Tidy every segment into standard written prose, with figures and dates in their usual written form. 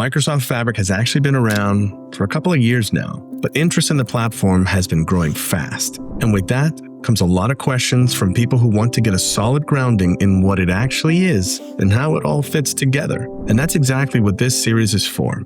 Microsoft Fabric has actually been around for a couple of years now, but interest in the platform has been growing fast. And with that comes a lot of questions from people who want to get a solid grounding in what it actually is and how it all fits together. And that's exactly what this series is for.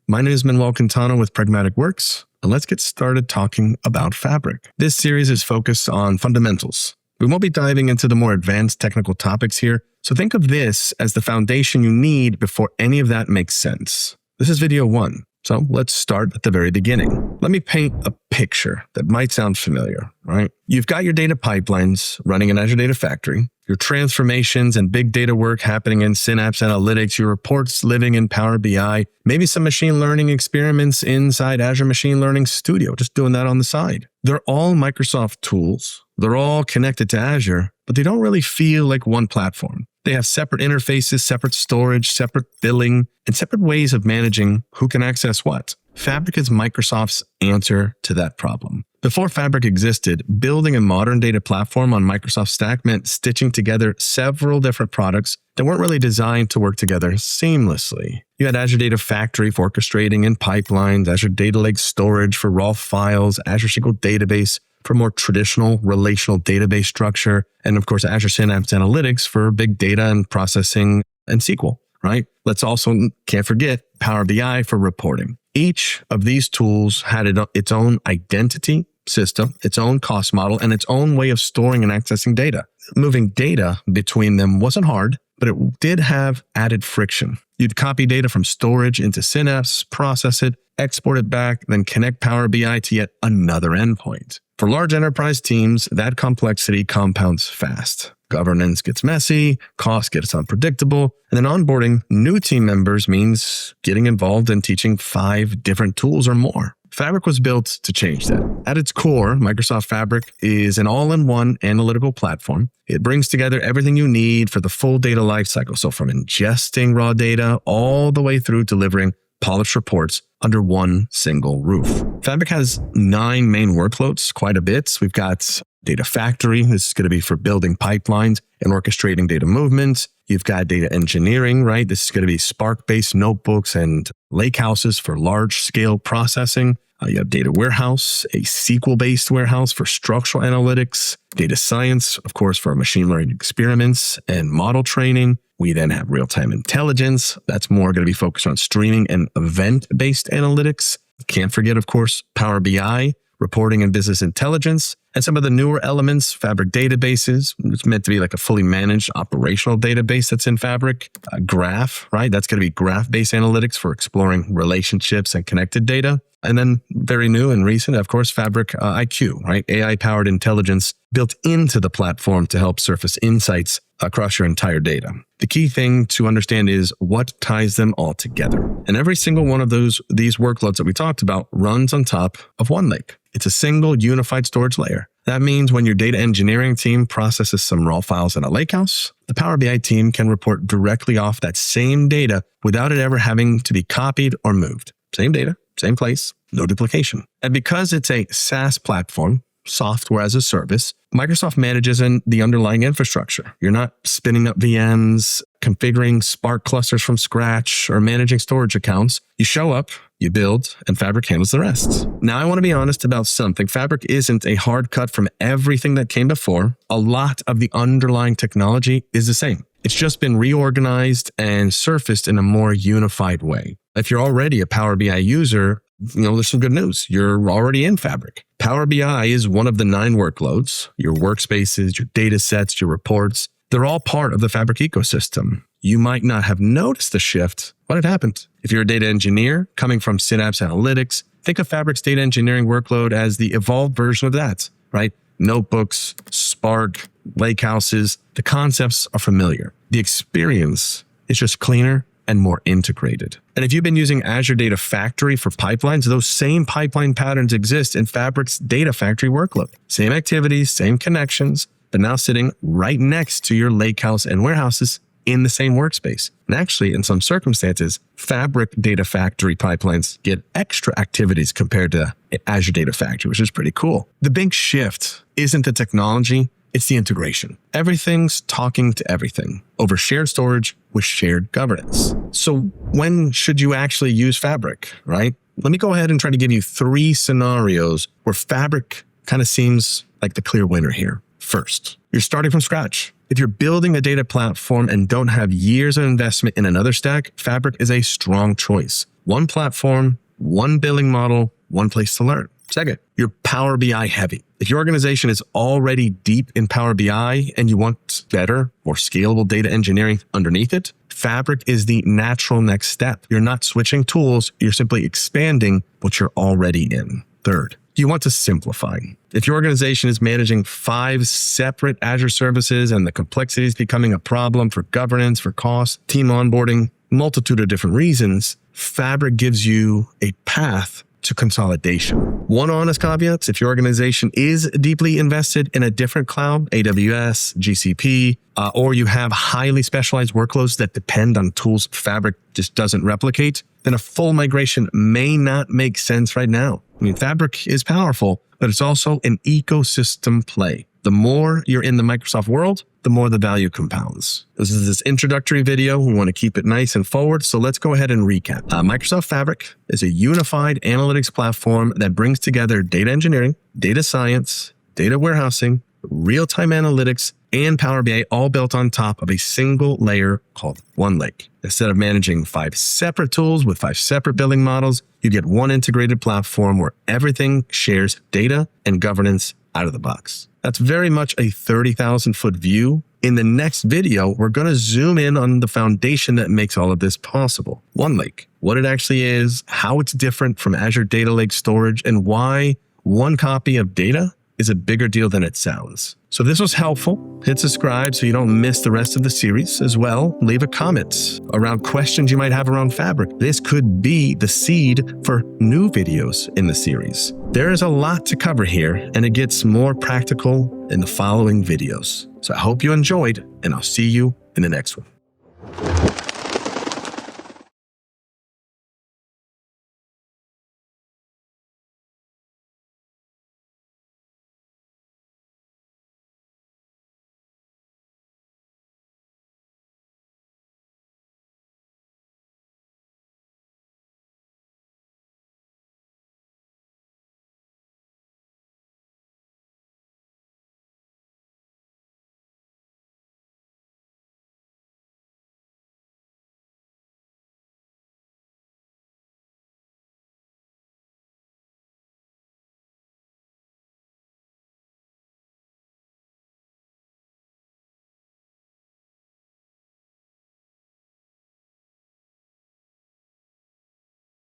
My name is Manuel Quintana with Pragmatic, and let's get started talking about Fabric. This series is focused on fundamentals. We won't be diving into the more advanced technical topics here, so think of this as the foundation you need before any of that makes sense. This is video 1, so let's start at the very beginning. Let me paint a picture that might sound familiar, right? You've got your data pipelines running in Azure Data Factory, your transformations and big data work happening in Synapse Analytics, your reports living in Power BI, maybe some machine learning experiments inside Azure Machine Learning Studio, just doing that on the side. They're all Microsoft tools. They're all connected to Azure, but they don't really feel like one platform. They have separate interfaces, separate storage, separate billing, and separate ways of managing who can access what. Fabric is Microsoft's answer to that problem. Before Fabric existed, building a modern data platform on Microsoft Stack meant stitching together several different products that weren't really designed to work together seamlessly. You had Azure Data Factory for orchestrating and pipelines, Azure Data Lake Storage for raw files, Azure SQL Database for more traditional relational database structure, and of course, Azure Synapse Analytics for big data and processing and SQL, right? Let's also, can't forget, Power BI for reporting. Each of these tools had its own identity system, its own cost model, and its own way of storing and accessing data. Moving data between them wasn't hard, but it did have added friction. You'd copy data from storage into Synapse, process it, export it back, then connect Power BI to yet another endpoint. For large enterprise teams, that complexity compounds fast. Governance gets messy, cost gets unpredictable, and then onboarding new team members means getting involved in teaching 5 different tools or more. Fabric was built to change that. At its core, Microsoft Fabric is an all-in-one analytical platform. It brings together everything you need for the full data lifecycle. So from ingesting raw data all the way through delivering polished reports under one single roof. Fabric has 9 main workloads, quite a bit. We've got Data Factory. This is going to be for building pipelines and orchestrating data movements. You've got data engineering, right? This is going to be Spark-based notebooks and lakehouses for large-scale processing. You have data warehouse, a SQL-based warehouse for structural analytics, data science, of course, for machine learning experiments and model training. We then have real-time intelligence. That's more going to be focused on streaming and event-based analytics. Can't forget, of course, Power BI, reporting and business intelligence, and some of the newer elements, Fabric databases. It's meant to be like a fully managed operational database that's in Fabric. Graph, right? That's going to be graph-based analytics for exploring relationships and connected data. And then very new and recent, of course, Fabric IQ, right? AI-powered intelligence built into the platform to help surface insights across your entire data. The key thing to understand is what ties them all together. And every single one of these workloads that we talked about runs on top of OneLake. It's a single unified storage layer. That means when your data engineering team processes some raw files in a lakehouse, the Power BI team can report directly off that same data without it ever having to be copied or moved. Same data, same place, no duplication. And because it's a SaaS platform, software as a service, Microsoft manages the underlying infrastructure. You're not spinning up VMs, configuring Spark clusters from scratch, or managing storage accounts. You show up, you build, and Fabric handles the rest. Now, I want to be honest about something. Fabric isn't a hard cut from everything that came before. A lot of the underlying technology is the same. It's just been reorganized and surfaced in a more unified way. If you're already a Power BI user, there's some good news. You're already in Fabric. Power BI is one of the 9 workloads. Your workspaces, your data sets, your reports, they're all part of the Fabric ecosystem. You might not have noticed the shift, but it happened. If you're a data engineer coming from Synapse Analytics, think of Fabric's data engineering workload as the evolved version of that, right? Notebooks, Spark, lakehouses, the concepts are familiar. The experience is just cleaner and more integrated. And if you've been using Azure Data Factory for pipelines, those same pipeline patterns exist in Fabric's Data Factory workload. Same activities, same connections, but now sitting right next to your lakehouse and warehouses in the same workspace. And actually, in some circumstances, Fabric Data Factory pipelines get extra activities compared to Azure Data Factory, which is pretty cool. The big shift isn't the technology, It's the integration. Everything's talking to everything over shared storage with shared governance. So when should you actually use Fabric, right? Let me go ahead and try to give you 3 scenarios where Fabric kind of seems like the clear winner here. First, you're starting from scratch. If you're building a data platform and don't have years of investment in another stack, Fabric is a strong choice. One platform, one billing model, one place to learn. Second, you're Power BI heavy. If your organization is already deep in Power BI and you want better, more scalable data engineering underneath it, Fabric is the natural next step. You're not switching tools, you're simply expanding what you're already in. Third, you want to simplify. If your organization is managing 5 separate Azure services and the complexity is becoming a problem for governance, for cost, team onboarding, multitude of different reasons, Fabric gives you a path to consolidation. One honest caveat, if your organization is deeply invested in a different cloud, AWS, GCP, or you have highly specialized workloads that depend on tools Fabric just doesn't replicate, then a full migration may not make sense right now. I mean, Fabric is powerful, but it's also an ecosystem play. The more you're in the Microsoft world, the more the value compounds. This is this introductory video. We want to keep it nice and forward. So let's go ahead and recap. Microsoft Fabric is a unified analytics platform that brings together data engineering, data science, data warehousing, real-time analytics, and Power BI, all built on top of a single layer called OneLake. Instead of managing 5 separate tools with 5 separate billing models, you get one integrated platform where everything shares data and governance out of the box. That's very much a 30,000-foot view. In the next video, we're going to zoom in on the foundation that makes all of this possible. OneLake, what it actually is, how it's different from Azure Data Lake Storage, and why one copy of data is a bigger deal than it sounds. So if this was helpful, hit subscribe so you don't miss the rest of the series. As well, leave a comment around questions you might have around Fabric. This could be the seed for new videos in the series. There is a lot to cover here, and it gets more practical in the following videos. So I hope you enjoyed, and I'll see you in the next one.